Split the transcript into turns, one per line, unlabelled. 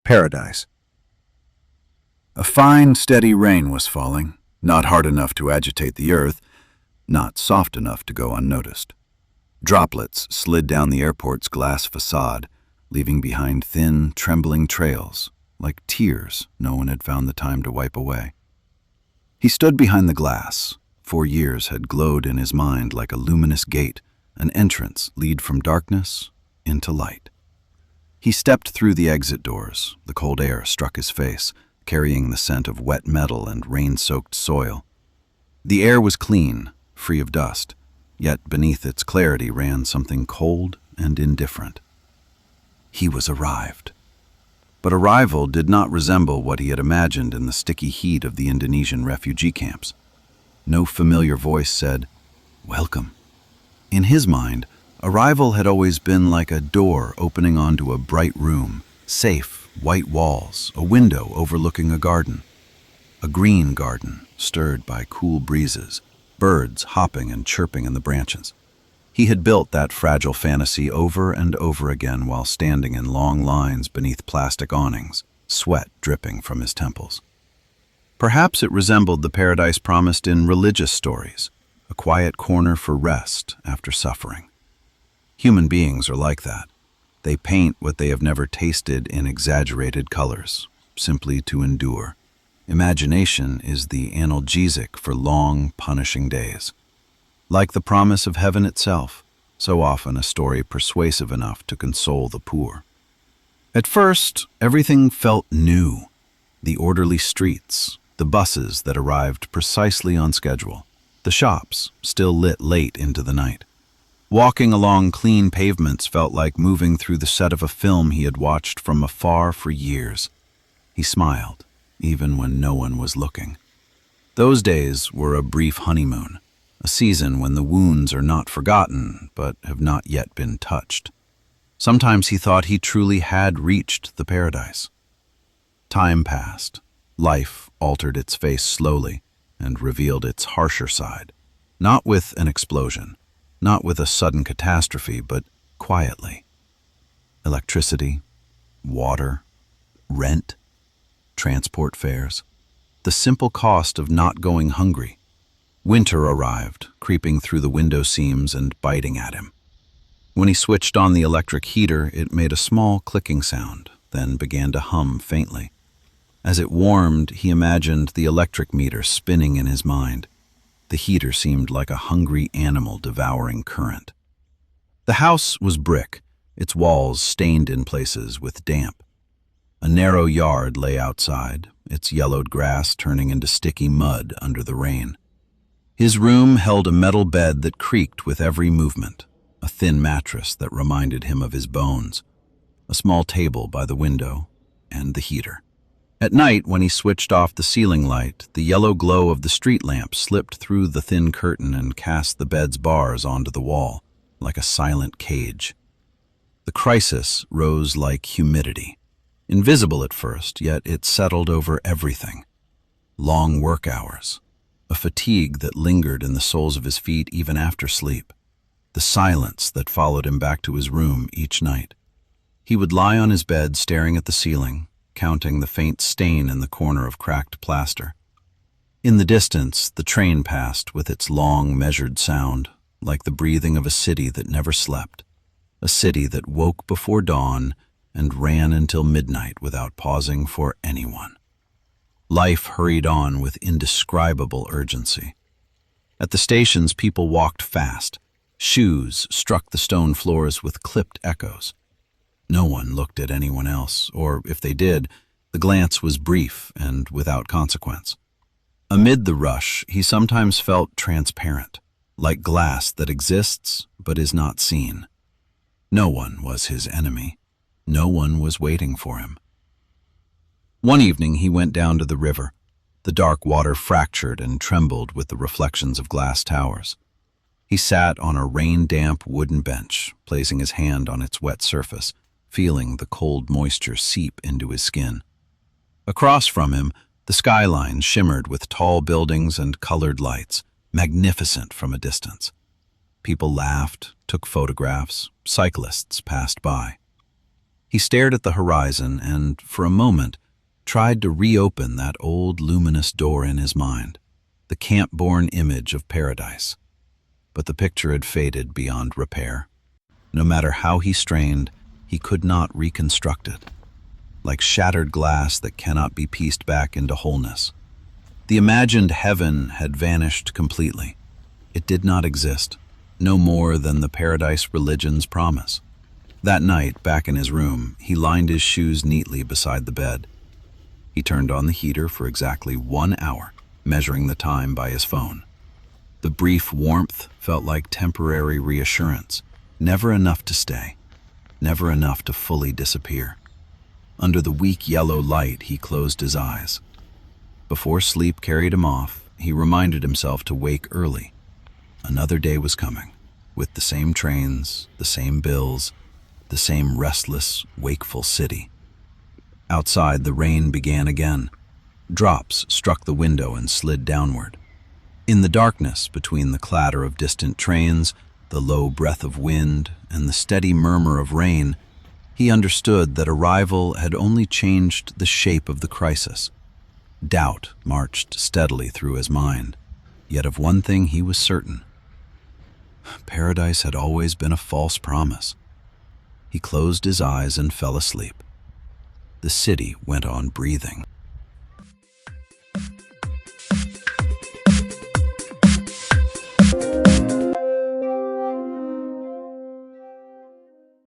Paradise. A fine, steady rain was falling, not hard enough to agitate the earth, not soft enough to go unnoticed. Droplets slid down the airport's glass facade, leaving behind thin, trembling trails, like tears no one had found the time to wipe away. He stood behind the glass. 4 years had glowed in his mind like a luminous gate, an entrance lead from darkness into light. He stepped through the exit doors. The cold air struck his face, carrying the scent of wet metal and rain-soaked soil. The air was clean, free of dust, yet beneath its clarity ran something cold and indifferent. He was arrived. But arrival did not resemble what he had imagined in the sticky heat of the Indonesian refugee camps. No familiar voice said, "Welcome." In his mind, arrival had always been like a door opening onto a bright room, safe, white walls, a window overlooking a garden. A green garden, stirred by cool breezes, birds hopping and chirping in the branches. He had built that fragile fantasy over and over again while standing in long lines beneath plastic awnings, sweat dripping from his temples. Perhaps it resembled the paradise promised in religious stories, a quiet corner for rest after suffering. Human beings are like that. They paint what they have never tasted in exaggerated colors, simply to endure. Imagination is the analgesic for long, punishing days. Like the promise of heaven itself, so often a story persuasive enough to console the poor. At first, everything felt new. The orderly streets, the buses that arrived precisely on schedule, the shops still lit late into the night. Walking along clean pavements felt like moving through the set of a film he had watched from afar for years. He smiled, even when no one was looking. Those days were a brief honeymoon, a season when the wounds are not forgotten but have not yet been touched. Sometimes he thought he truly had reached the paradise. Time passed. Life altered its face slowly and revealed its harsher side, not with an explosion, not with a sudden catastrophe, but quietly. Electricity, water, rent, transport fares, the simple cost of not going hungry. Winter arrived, creeping through the window seams and biting at him. When he switched on the electric heater, it made a small clicking sound, then began to hum faintly. As it warmed, he imagined the electric meter spinning in his mind. The heater seemed like a hungry animal devouring current. The house was brick, its walls stained in places with damp. A narrow yard lay outside, its yellowed grass turning into sticky mud under the rain. His room held a metal bed that creaked with every movement, a thin mattress that reminded him of his bones, a small table by the window, and the heater. At night, when he switched off the ceiling light, the yellow glow of the street lamp slipped through the thin curtain and cast the bed's bars onto the wall, like a silent cage. The crisis rose like humidity. Invisible at first, yet it settled over everything. Long work hours, a fatigue that lingered in the soles of his feet even after sleep, the silence that followed him back to his room each night. He would lie on his bed staring at the ceiling, counting the faint stain in the corner of cracked plaster. In the distance, the train passed with its long, measured sound, like the breathing of a city that never slept, a city that woke before dawn and ran until midnight without pausing for anyone. Life hurried on with indescribable urgency. At the stations, people walked fast. Shoes struck the stone floors with clipped echoes. No one looked at anyone else, or if they did, the glance was brief and without consequence. Amid the rush, he sometimes felt transparent, like glass that exists but is not seen. No one was his enemy. No one was waiting for him. One evening he went down to the river. The dark water fractured and trembled with the reflections of glass towers. He sat on a rain-damp wooden bench, placing his hand on its wet surface, feeling the cold moisture seep into his skin. Across from him, the skyline shimmered with tall buildings and colored lights, magnificent from a distance. People laughed, took photographs, cyclists passed by. He stared at the horizon and, for a moment, tried to reopen that old luminous door in his mind, the camp-born image of paradise. But the picture had faded beyond repair. No matter how he strained, he could not reconstruct it, like shattered glass that cannot be pieced back into wholeness. The imagined heaven had vanished completely. It did not exist, no more than the paradise religion's promise. That night, back in his room, he lined his shoes neatly beside the bed. He turned on the heater for exactly 1 hour, measuring the time by his phone. The brief warmth felt like temporary reassurance, never enough to stay, never enough to fully disappear. Under the weak yellow light, he closed his eyes. Before sleep carried him off, he reminded himself to wake early. Another day was coming, with the same trains, the same bills, the same restless, wakeful city. Outside, the rain began again. Drops struck the window and slid downward. In the darkness, between the clatter of distant trains, the low breath of wind, and the steady murmur of rain, he understood that arrival had only changed the shape of the crisis. Doubt marched steadily through his mind, yet of one thing he was certain. Paradise had always been a false promise. He closed his eyes and fell asleep. The city went on breathing.